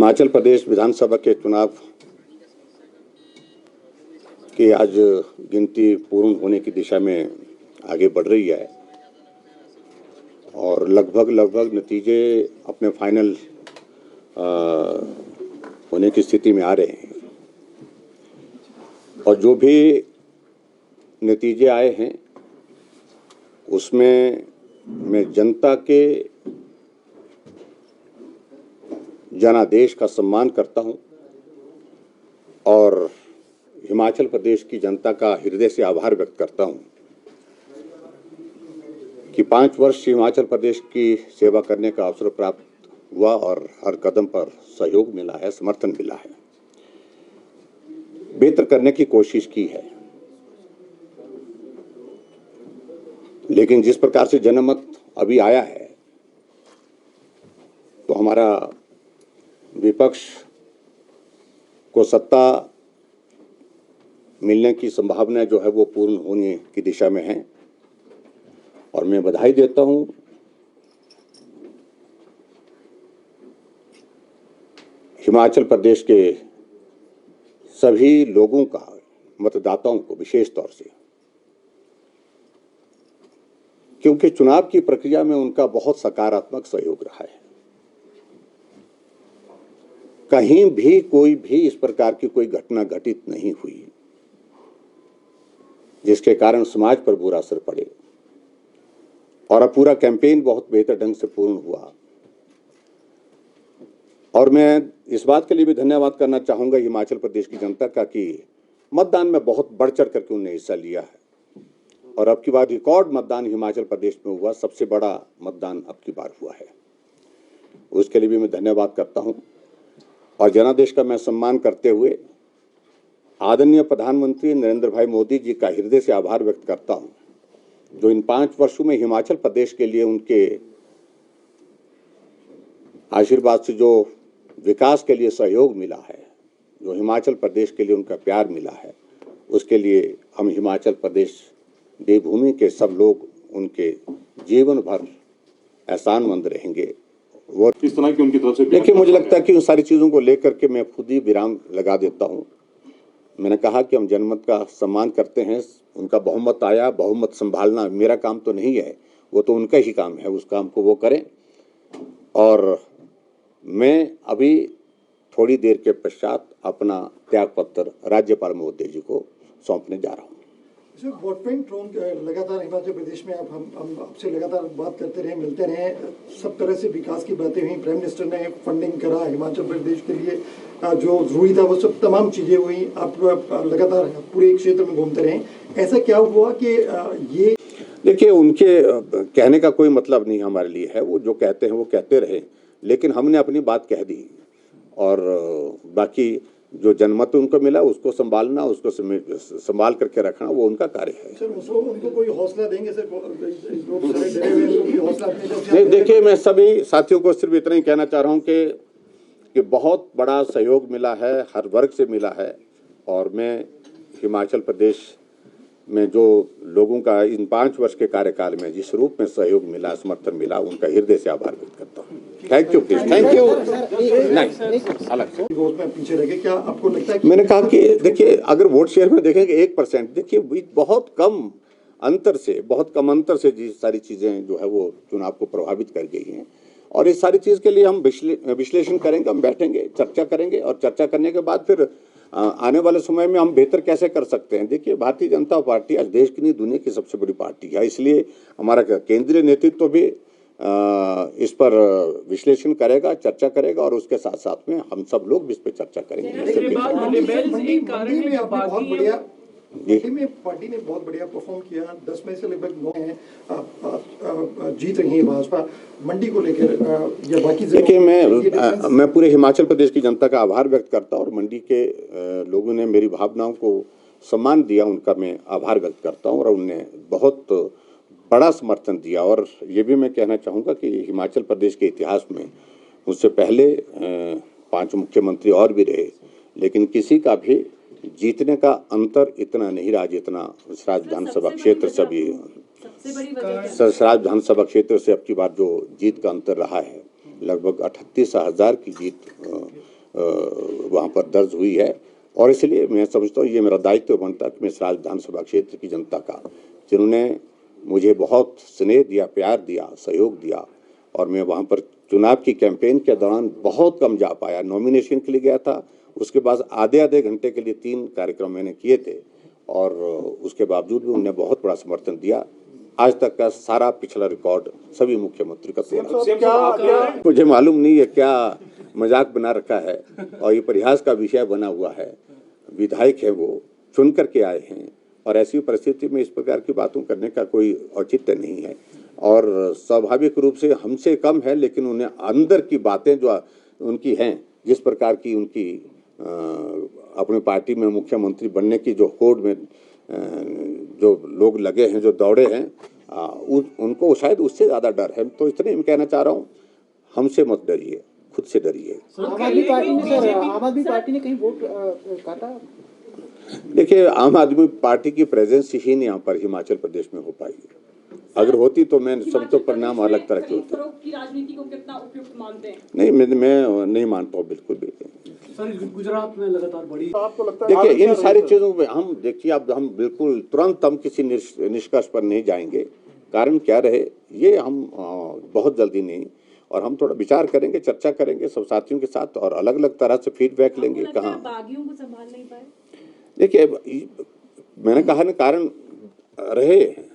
हिमाचल प्रदेश विधानसभा के चुनाव की आज गिनती पूर्ण होने की दिशा में आगे बढ़ रही है और लगभग नतीजे अपने फाइनल होने की स्थिति में आ रहे हैं। और जो भी नतीजे आए हैं उसमें मैं जनता के जनादेश का सम्मान करता हूं और हिमाचल प्रदेश की जनता का हृदय से आभार व्यक्त करता हूं कि 5 वर्ष हिमाचल प्रदेश की सेवा करने का अवसर प्राप्त हुआ और हर कदम पर सहयोग मिला है, समर्थन मिला है, बेहतर करने की कोशिश की है। लेकिन जिस प्रकार से जनमत अभी आया है तो हमारा विपक्ष को सत्ता मिलने की संभावना जो है वो पूर्ण होने की दिशा में है और मैं बधाई देता हूं हिमाचल प्रदेश के सभी लोगों का, मतदाताओं को विशेष तौर से, क्योंकि चुनाव की प्रक्रिया में उनका बहुत सकारात्मक सहयोग रहा है। कहीं भी कोई भी इस प्रकार की कोई घटना घटित नहीं हुई जिसके कारण समाज पर बुरा असर पड़े और अब पूरा कैंपेन बहुत बेहतर ढंग से पूर्ण हुआ। और मैं इस बात के लिए भी धन्यवाद करना चाहूंगा हिमाचल प्रदेश की जनता का कि मतदान में बहुत बढ़ चढ़ करके उन्होंने हिस्सा लिया है और अब की बार रिकॉर्ड मतदान हिमाचल प्रदेश में हुआ, सबसे बड़ा मतदान अब की बार हुआ है। उसके लिए भी मैं धन्यवाद करता हूं और जनादेश का मैं सम्मान करते हुए आदरणीय प्रधानमंत्री नरेंद्र भाई मोदी जी का हृदय से आभार व्यक्त करता हूं, जो इन 5 वर्षों में हिमाचल प्रदेश के लिए उनके आशीर्वाद से जो विकास के लिए सहयोग मिला है, जो हिमाचल प्रदेश के लिए उनका प्यार मिला है, उसके लिए हम हिमाचल प्रदेश देवभूमि के सब लोग उनके जीवन भर एहसानमंद रहेंगे। वो किस तरह की उनकी तरफ से, देखिए, मुझे लगता है कि उन सारी चीज़ों को लेकर के मैं खुद ही विराम लगा देता हूँ। मैंने कहा कि हम जनमत का सम्मान करते हैं, उनका बहुमत आया, बहुमत संभालना मेरा काम तो नहीं है, वो तो उनका ही काम है, उस काम को वो करें। और मैं अभी थोड़ी देर के पश्चात अपना त्यागपत्र राज्यपाल महोदय जी को सौंपने जा रहा हूँ। लगातार हिमाचल प्रदेश में हम आपसे लगातार बात करते रहे, मिलते रहे, सब तरह से विकास की बातें हुई। प्राइम मिनिस्टर ने फंडिंग करा हिमाचल प्रदेश के लिए, जो जरूरी था वो सब तमाम चीजें हुई। आप लगातार पूरे क्षेत्र में घूमते रहे, ऐसा क्या हुआ कि ये? देखिए, उनके कहने का कोई मतलब नहीं हमारे लिए है, वो जो कहते हैं वो कहते रहे, लेकिन हमने अपनी बात कह दी और बाकी जो जनमत उनको मिला उसको संभालना, उसको संभाल करके रखना वो उनका कार्य है। सर, उनको कोई हौसला देंगे सर? नहीं, देखिए, मैं सभी साथियों को सिर्फ इतना ही कहना चाह रहा हूँ कि बहुत बड़ा सहयोग मिला है, हर वर्ग से मिला है और मैं हिमाचल प्रदेश में जो लोगों का इन 5 वर्ष के कार्यकाल में जिस रूप में सहयोग मिला, समर्थन मिला, उनका हृदय से आभार व्यक्त करता हूँ। Thank you, please, thank you. पीछे रह गए क्या आपको लगता है? मैंने कहा कि देखिए, अगर वोट शेयर में देखेंगे 1%, देखिए बहुत कम अंतर से जी सारी चीजें जो है वो चुनाव को प्रभावित कर गई हैं और इस सारी चीज के लिए हम विश्लेषण करेंगे, हम बैठेंगे, चर्चा करेंगे और चर्चा करने के बाद फिर आने वाले समय में हम बेहतर कैसे कर सकते हैं। देखिए, भारतीय जनता पार्टी आज देश की नहीं दुनिया की सबसे बड़ी पार्टी है, इसलिए हमारा केंद्रीय नेतृत्व भी इस पर विश्लेषण करेगा, चर्चा करेगा और उसके साथ साथ में हम सब लोग भी इस पर चर्चा करेंगे। पार्टी ने बहुत बढ़िया परफॉर्म किया, 10 में से लगभग 9 हैं, जीत रही है भाजपा। मंडी को लेकर या बाकी, देखिए, मैं पूरे हिमाचल प्रदेश की जनता का आभार व्यक्त करता हूँ और मंडी के लोगों ने मेरी भावनाओं को सम्मान दिया, उनका मैं आभार व्यक्त करता हूँ और उन्होंने बहुत बड़ा समर्थन दिया। और ये भी मैं कहना चाहूँगा कि हिमाचल प्रदेश के इतिहास में मुझसे पहले 5 मुख्यमंत्री और भी रहे, लेकिन किसी का भी जीतने का अंतर इतना नहीं रहा जितना सराज विधानसभा क्षेत्र से भी सराज विधानसभा क्षेत्र से अब की बार जो जीत का अंतर रहा है, लगभग 38,000 की जीत वहाँ पर दर्ज हुई है। और इसलिए मैं समझता हूँ ये मेरा दायित्व बनता है कि मैं इस विधानसभा क्षेत्र की जनता का, जिन्होंने मुझे बहुत स्नेह दिया, प्यार दिया, सहयोग दिया, और मैं वहाँ पर चुनाव की कैंपेन के दौरान बहुत कम जा पाया। नॉमिनेशन के लिए गया था, उसके बाद आधे घंटे के लिए 3 कार्यक्रम मैंने किए थे, और उसके बावजूद भी उन्होंने बहुत बड़ा समर्थन दिया। आज तक का सारा पिछला रिकॉर्ड सभी मुख्यमंत्री का तोड़ा। मुझे मालूम नहीं है क्या मजाक बना रखा है और ये परिहास का विषय बना हुआ है। विधायक है, वो चुन करके आए हैं, और ऐसी परिस्थिति में इस प्रकार की बातों करने का कोई औचित्य नहीं है। और स्वाभाविक रूप से हमसे कम है, लेकिन उन्हें अंदर की बातें जो उनकी हैं, जिस प्रकार की उनकी अपनी पार्टी में मुख्यमंत्री बनने की जो होड़ में जो लोग लगे हैं, जो दौड़े हैं, उनको शायद उससे ज़्यादा डर है। तो इतने मैं कहना चाह रहा हूँ, हमसे मत डरिए, खुद से डरिए। आम आदमी पार्टी ने कहीं वोट काटा? देखिए, आम आदमी पार्टी की प्रेजेंस ही नहीं यहाँ पर हिमाचल प्रदेश में हो पाई। अगर होती तो मैं समझता हूँ परिणाम अलग तरह के होते। की राजनीति को कितना उपयुक्त मानते हैं? नहीं, मैं नहीं मानता हूँ बिल्कुल भी। सर, गुजरात में लगातार बड़ी, आपको लगता है देखिए, इन सारी चीजों में हम देखिए, अब हम बिल्कुल तुरंत हम किसी निष्कर्ष पर नहीं जाएंगे। कारण क्या रहे ये हम बहुत जल्दी नहीं, और हम थोड़ा विचार करेंगे, चर्चा करेंगे सब साथियों के साथ, और अलग अलग तरह से फीडबैक लेंगे। कहाँ बागियों को संभाल नहीं पाए? देखिए, मैंने कहा ना, कारण रहे हैं,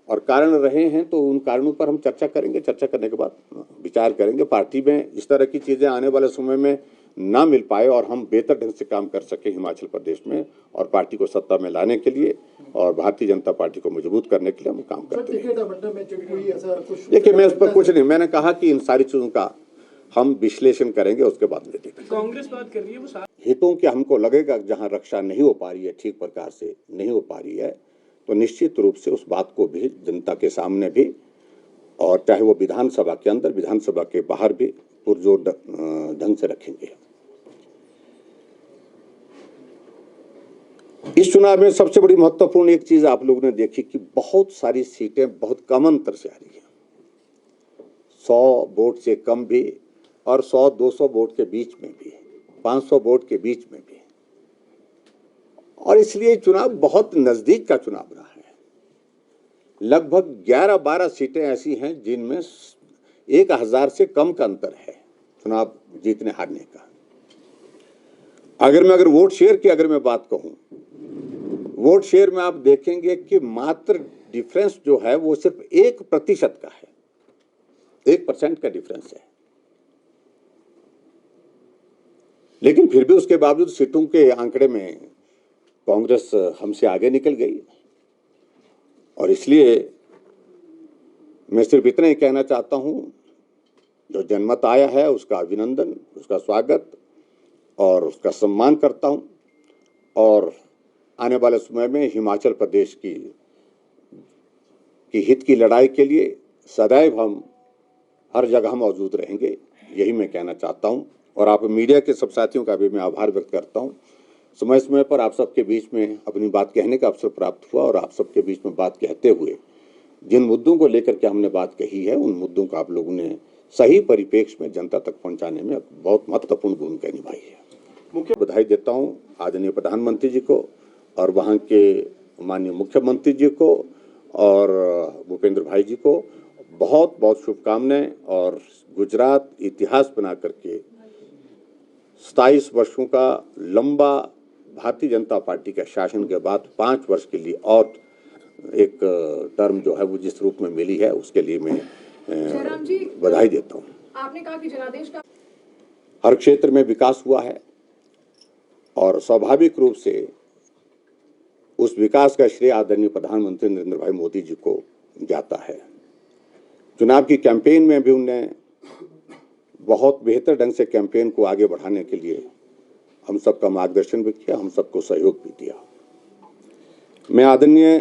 और कारण रहे हैं तो उन कारणों पर हम चर्चा करेंगे। चर्चा करने के बाद विचार करेंगे। पार्टी में इस तरह की चीज़ें आने वाले समय में ना मिल पाए और हम बेहतर ढंग से काम कर सके हिमाचल प्रदेश में, और पार्टी को सत्ता में लाने के लिए और भारतीय जनता पार्टी को मजबूत करने के लिए हम काम करते हैं। देखिए, मैं उस पर कुछ नहीं, मैंने कहा कि इन सारी चीज़ों का हम विश्लेषण करेंगे, उसके बाद में देखेंगे। कांग्रेस बात कर रही है वो हितों की हमको लगेगा जहां रक्षा नहीं हो पा रही है, ठीक प्रकार से नहीं हो पा रही है, तो निश्चित रूप से उस बात को भी जनता के सामने भी, और चाहे वो विधानसभा के अंदर, विधानसभा के बाहर भी पुरजोर ढंग से रखेंगे। इस चुनाव में सबसे बड़ी महत्वपूर्ण एक चीज आप लोगों ने देखी कि बहुत सारी सीटें बहुत कम अंतर से आ रही है। 100 वोट से कम भी, और 100-200 वोट के बीच में भी, 500 वोट के बीच में भी, और इसलिए चुनाव बहुत नजदीक का चुनाव रहा है। लगभग 11-12 सीटें ऐसी हैं जिनमें 1000 से कम का अंतर है चुनाव जीतने हारने का। अगर वोट शेयर की अगर मैं बात कहूं, वोट शेयर में आप देखेंगे कि मात्र डिफरेंस जो है वो सिर्फ 1% का है, 1% का डिफरेंस है। लेकिन फिर भी उसके बावजूद सीटों के आंकड़े में कांग्रेस हमसे आगे निकल गई, और इसलिए मैं सिर्फ इतना ही कहना चाहता हूं, जो जनमत आया है उसका अभिनंदन, उसका स्वागत और उसका सम्मान करता हूं, और आने वाले समय में हिमाचल प्रदेश की हित की लड़ाई के लिए सदैव हम हर जगह मौजूद रहेंगे, यही मैं कहना चाहता हूं। और आप मीडिया के सब साथियों का भी मैं आभार व्यक्त करता हूं। समय समय पर आप सबके बीच में अपनी बात कहने का अवसर प्राप्त हुआ, और आप सबके बीच में बात कहते हुए जिन मुद्दों को लेकर के हमने बात कही है, उन मुद्दों का आप लोगों ने सही परिप्रेक्ष्य में जनता तक पहुंचाने में बहुत महत्वपूर्ण भूमिका निभाई है। मुख्य बधाई देता हूं आदरणीय प्रधानमंत्री जी को, और वहाँ के माननीय मुख्यमंत्री जी को, और भूपेंद्र भाई जी को बहुत बहुत शुभकामनाएं। और गुजरात इतिहास बना करके 27 वर्षों का लंबा भारतीय जनता पार्टी के शासन के बाद 5 वर्ष के लिए और एक टर्म जो है वो जिस रूप में मिली है, उसके लिए मैं बधाई देता हूँ। आपने कहा कि जनादेश का हर क्षेत्र में विकास हुआ है, और स्वाभाविक रूप से उस विकास का श्रेय आदरणीय प्रधानमंत्री नरेंद्र भाई मोदी जी को जाता है। चुनाव की कैंपेन में भी उन्होंने बहुत बेहतर ढंग से कैंपेन को आगे बढ़ाने के लिए हम सबका मार्गदर्शन भी किया, हम सबको सहयोग भी दिया। मैं आदरणीय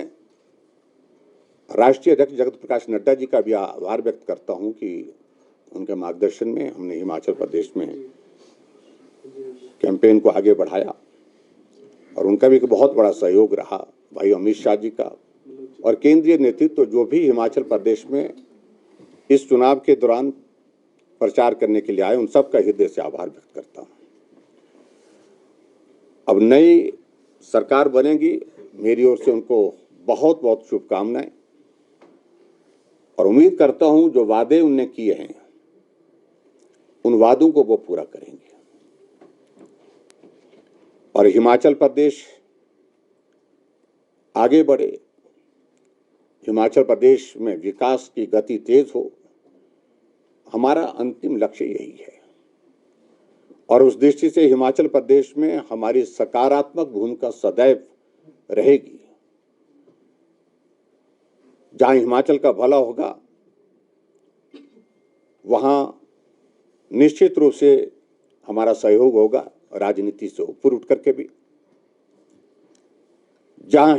राष्ट्रीय अध्यक्ष जगत प्रकाश नड्डा जी का भी आभार व्यक्त करता हूं कि उनके मार्गदर्शन में हमने हिमाचल प्रदेश में कैंपेन को आगे बढ़ाया, और उनका भी एक बहुत बड़ा सहयोग रहा, भाई अमित शाह जी का, और केंद्रीय नेतृत्व जो भी हिमाचल प्रदेश में इस चुनाव के दौरान प्रचार करने के लिए आए, उन सबका हृदय से आभार व्यक्त करता हूं। अब नई सरकार बनेगी, मेरी ओर से उनको बहुत बहुत शुभकामनाएं, और उम्मीद करता हूं जो वादे उनने किए हैं उन वादों को वो पूरा करेंगे और हिमाचल प्रदेश आगे बढ़े, हिमाचल प्रदेश में विकास की गति तेज हो, हमारा अंतिम लक्ष्य यही है। और उस दृष्टि से हिमाचल प्रदेश में हमारी सकारात्मक भूमिका सदैव रहेगी। जहां हिमाचल का भला होगा वहां निश्चित रूप से हमारा सहयोग होगा, राजनीति से ऊपर उठ करके भी। जहां